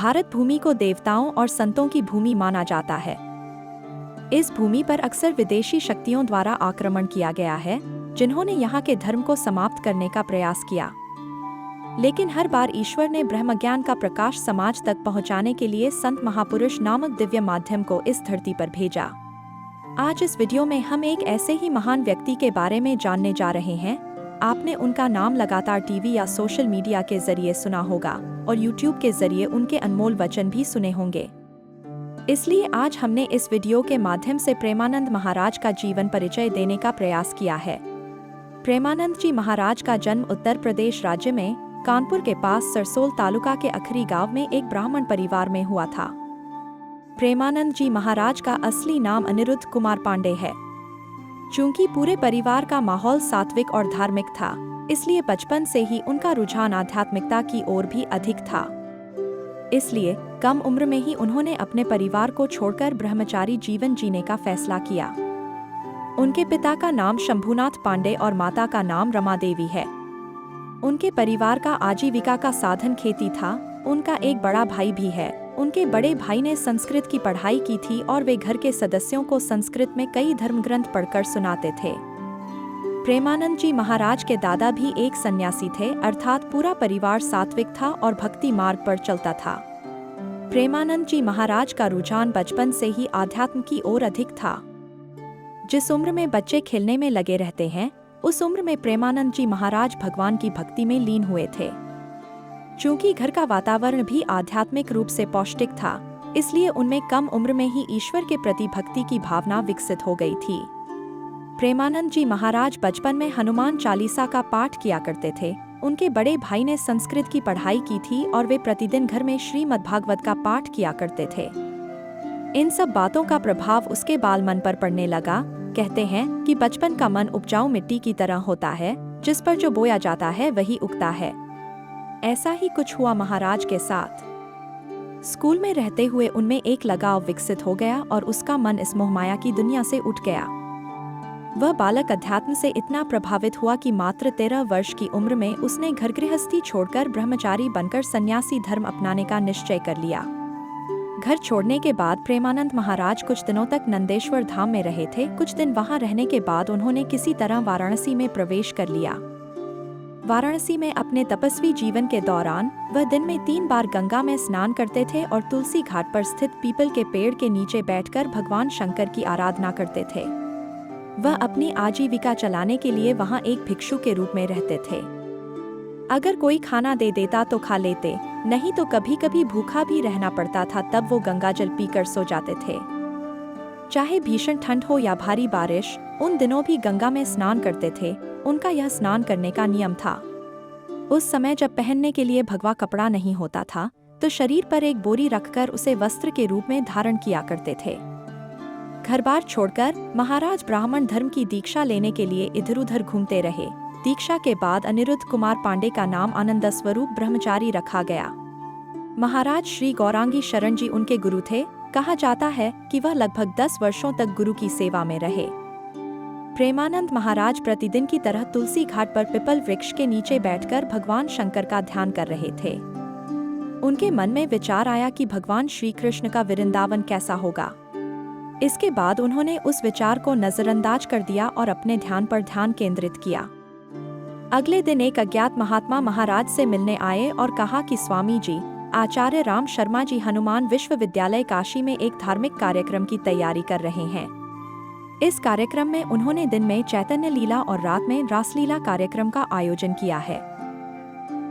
भारत भूमि को देवताओं और संतों की भूमि माना जाता है। इस भूमि पर अक्सर विदेशी शक्तियों द्वारा आक्रमण किया गया है, जिन्होंने यहाँ के धर्म को समाप्त करने का प्रयास किया। लेकिन हर बार ईश्वर ने ब्रह्मज्ञान का प्रकाश समाज तक पहुँचाने के लिए संत महापुरुष नामक दिव्य माध्यम को इस धरती पर भेजा। आज इस वीडियो में हम एक ऐसे ही महान व्यक्ति के बारे में जानने जा रहे हैं। आपने उनका नाम लगातार टीवी या सोशल मीडिया के जरिए सुना होगा और यूट्यूब के जरिए उनके अनमोल वचन भी सुने होंगे। इसलिए आज हमने इस वीडियो के माध्यम से प्रेमानंद महाराज का जीवन परिचय देने का प्रयास किया है। प्रेमानंद जी महाराज का जन्म उत्तर प्रदेश राज्य में कानपुर के पास सरसोल तालुका के अखरी गांव में एक ब्राह्मण परिवार में हुआ था। प्रेमानंद जी महाराज का असली नाम अनिरुद्ध कुमार पांडे है। चूंकि पूरे परिवार का माहौल सात्विक और धार्मिक था, इसलिए बचपन से ही उनका रुझान आध्यात्मिकता की ओर भी अधिक था। इसलिए कम उम्र में ही उन्होंने अपने परिवार को छोड़कर ब्रह्मचारी जीवन जीने का फैसला किया। उनके पिता का नाम शंभुनाथ पांडे और माता का नाम रमा देवी है। उनके परिवार का आजीविका का साधन खेती था। उनका एक बड़ा भाई भी है। उनके बड़े भाई ने संस्कृत की पढ़ाई की थी और वे घर के सदस्यों को संस्कृत में कई धर्म ग्रंथ पढ़कर सुनाते थे। प्रेमानंद जी महाराज के दादा भी एक सन्यासी थे, अर्थात पूरा परिवार सात्विक था और भक्ति मार्ग पर चलता था। प्रेमानंद जी महाराज का रुझान बचपन से ही आध्यात्म की ओर अधिक था। जिस उम्र में बच्चे खेलने में लगे रहते हैं, उस उम्र में प्रेमानंद जी महाराज भगवान की भक्ति में लीन हुए थे। चूंकि घर का वातावरण भी आध्यात्मिक रूप से पौष्टिक था, इसलिए उनमें कम उम्र में ही ईश्वर के प्रति भक्ति की भावना विकसित हो गई थी। प्रेमानंद जी महाराज बचपन में हनुमान चालीसा का पाठ किया करते थे। उनके बड़े भाई ने संस्कृत की पढ़ाई की थी और वे प्रतिदिन घर में श्रीमद् भागवत का पाठ किया करते थे। इन सब बातों का प्रभाव उसके बाल मन पर पड़ने लगा। कहते हैं कि बचपन का मन उपजाऊ मिट्टी की तरह होता है, जिस पर जो बोया जाता है वही उगता है। ऐसा ही कुछ हुआ महाराज के साथ। स्कूल में रहते हुए उनमें एक लगाव विकसित हो गया और उसका मन इस मोहमाया की दुनिया से उठ गया। वह बालक अध्यात्म से इतना प्रभावित हुआ कि मात्र 13 वर्ष की उम्र में उसने घर गृहस्थी छोड़कर ब्रह्मचारी बनकर सन्यासी धर्म अपनाने का निश्चय कर लिया। घर छोड़ने के बाद प्रेमानंद महाराज कुछ दिनों तक नंदेश्वर धाम में रहे थे। कुछ दिन वहां रहने के बाद उन्होंने किसी तरह वाराणसी में प्रवेश कर लिया। वाराणसी में अपने तपस्वी जीवन के दौरान वह दिन में 3 बार गंगा में स्नान करते थे और तुलसी घाट पर स्थित पीपल के पेड़ के नीचे बैठकर भगवान शंकर की आराधना करते थे। वह अपनी आजीविका चलाने के लिए वहां एक भिक्षु के रूप में रहते थे। अगर कोई खाना दे देता तो खा लेते, नहीं तो कभी कभी भूखा भी रहना पड़ता था। तब वो गंगाजल पीकर सो जाते थे। चाहे भीषण ठंड हो या भारी बारिश, उन दिनों भी गंगा में स्नान करते थे। उनका यह स्नान करने का नियम था। उस समय जब पहनने के लिए भगवा कपड़ा नहीं होता था, तो शरीर पर एक बोरी रखकर उसे वस्त्र के रूप में धारण किया करते थे। घर बार छोड़कर महाराज ब्राह्मण धर्म की दीक्षा लेने के लिए इधर उधर घूमते रहे। दीक्षा के बाद अनिरुद्ध कुमार पांडे का नाम आनंद स्वरूप ब्रह्मचारी रखा गया। महाराज श्री गौरांगी शरण जी उनके गुरु थे। कहा जाता है कि वह लगभग 10 वर्षों तक गुरु की सेवा में रहे। प्रेमानंद महाराज प्रतिदिन की तरह तुलसी घाट पर पिपल वृक्ष के नीचे बैठकर भगवान शंकर का ध्यान कर रहे थे। उनके मन में विचार आया कि भगवान श्री कृष्ण का वृंदावन कैसा होगा। इसके बाद उन्होंने उस विचार को नजरअंदाज कर दिया और अपने ध्यान पर ध्यान केंद्रित किया। अगले दिन एक अज्ञात महात्मा महाराज से मिलने आए और कहा कि स्वामी जी, आचार्य राम शर्मा जी हनुमान विश्वविद्यालय काशी में एक धार्मिक कार्यक्रम की तैयारी कर रहे हैं। इस कार्यक्रम में उन्होंने दिन में चैतन्य लीला और रात में रासलीला कार्यक्रम का आयोजन किया है।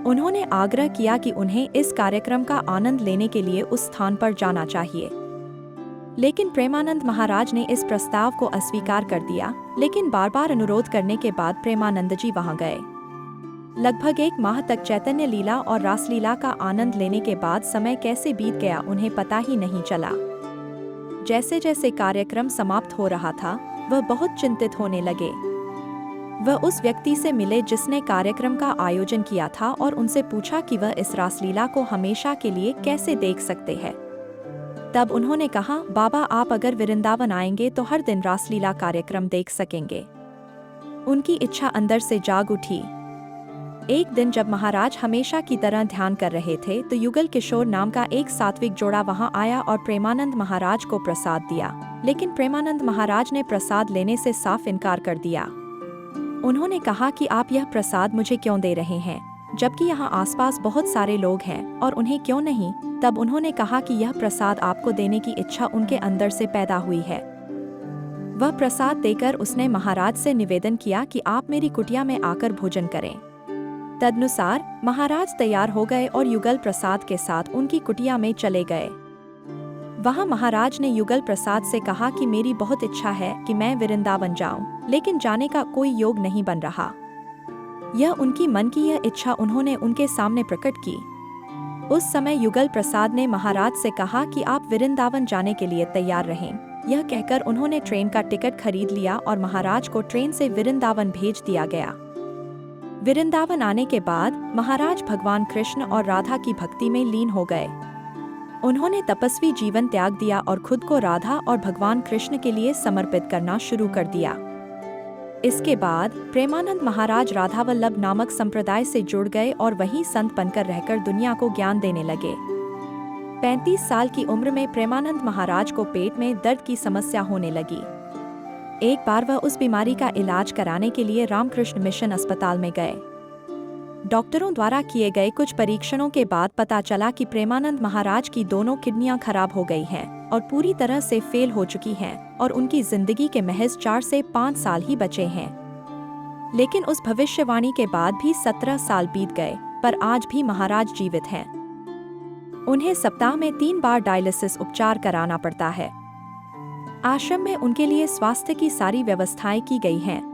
उन्होंने आग्रह किया कि उन्हें इस कार्यक्रम का आनंद लेने के लिए उस स्थान पर जाना चाहिए। लेकिन प्रेमानंद महाराज ने इस प्रस्ताव को अस्वीकार कर दिया। लेकिन बार बार अनुरोध करने के बाद प्रेमानंद जी वहां गए। लगभग 1 माह तक चैतन्य लीला और रासलीला का आनंद लेने के बाद समय कैसे बीत गया उन्हें पता ही नहीं चला। जैसे जैसे कार्यक्रम समाप्त हो रहा था, वह बहुत चिंतित होने लगे। वह उस व्यक्ति से मिले जिसने कार्यक्रम का आयोजन किया था और उनसे पूछा कि वह इस रासलीला को हमेशा के लिए कैसे देख सकते हैं। तब उन्होंने कहा, बाबा आप अगर वृंदावन आएंगे तो हर दिन रासलीला कार्यक्रम देख सकेंगे। उनकी इच्छा अंदर से जाग उठी। एक दिन जब महाराज हमेशा की तरह ध्यान कर रहे थे तो युगल किशोर नाम का एक सात्विक जोड़ा वहां आया और प्रेमानंद महाराज को प्रसाद दिया। लेकिन प्रेमानंद महाराज ने प्रसाद लेने से साफ इनकार कर दिया। उन्होंने कहा कि आप यह प्रसाद मुझे क्यों दे रहे हैं, जबकि यहाँ आसपास बहुत सारे लोग हैं, और उन्हें क्यों नहीं। तब उन्होंने कहा कि यह प्रसाद आपको देने की इच्छा उनके अंदर से पैदा हुई है। वह प्रसाद देकर उसने महाराज से निवेदन किया कि आप मेरी कुटिया में आकर भोजन करें। तदनुसार महाराज तैयार हो गए और युगल प्रसाद के साथ उनकी कुटिया में चले गए। वहां महाराज ने युगल प्रसाद से कहा कि मेरी बहुत इच्छा है कि मैं वृंदावन जाऊं, लेकिन जाने का कोई योग नहीं बन रहा। यह उनकी मन की यह इच्छा उन्होंने उनके सामने प्रकट की। उस समय युगल प्रसाद ने महाराज से कहा कि आप वृंदावन जाने के लिए तैयार रहें। यह कहकर उन्होंने ट्रेन का टिकट खरीद लिया और महाराज को ट्रेन से वृंदावन भेज दिया गया। वृंदावन आने के बाद महाराज भगवान कृष्ण और राधा की भक्ति में लीन हो गए। उन्होंने तपस्वी जीवन त्याग दिया और खुद को राधा और भगवान कृष्ण के लिए समर्पित करना शुरू कर दिया। इसके बाद प्रेमानंद महाराज राधावल्लभ नामक संप्रदाय से जुड़ गए और वहीं संत बनकर रहकर दुनिया को ज्ञान देने लगे। 35 साल की उम्र में प्रेमानंद महाराज को पेट में दर्द की समस्या होने लगी। एक बार वह उस बीमारी का इलाज कराने के लिए रामकृष्ण मिशन अस्पताल में गए। डॉक्टरों द्वारा किए गए कुछ परीक्षणों के बाद पता चला कि प्रेमानंद महाराज की दोनों किडनियां खराब हो गई हैं और पूरी तरह से फेल हो चुकी हैं और उनकी जिंदगी के महज 4 से 5 साल ही बचे हैं। लेकिन उस भविष्यवाणी के बाद भी 17 साल बीत गए, पर आज भी महाराज जीवित हैं। उन्हें सप्ताह में 3 बार डायलिसिस उपचार कराना पड़ता है। आश्रम में उनके लिए स्वास्थ्य की सारी व्यवस्थाएं की गई हैं।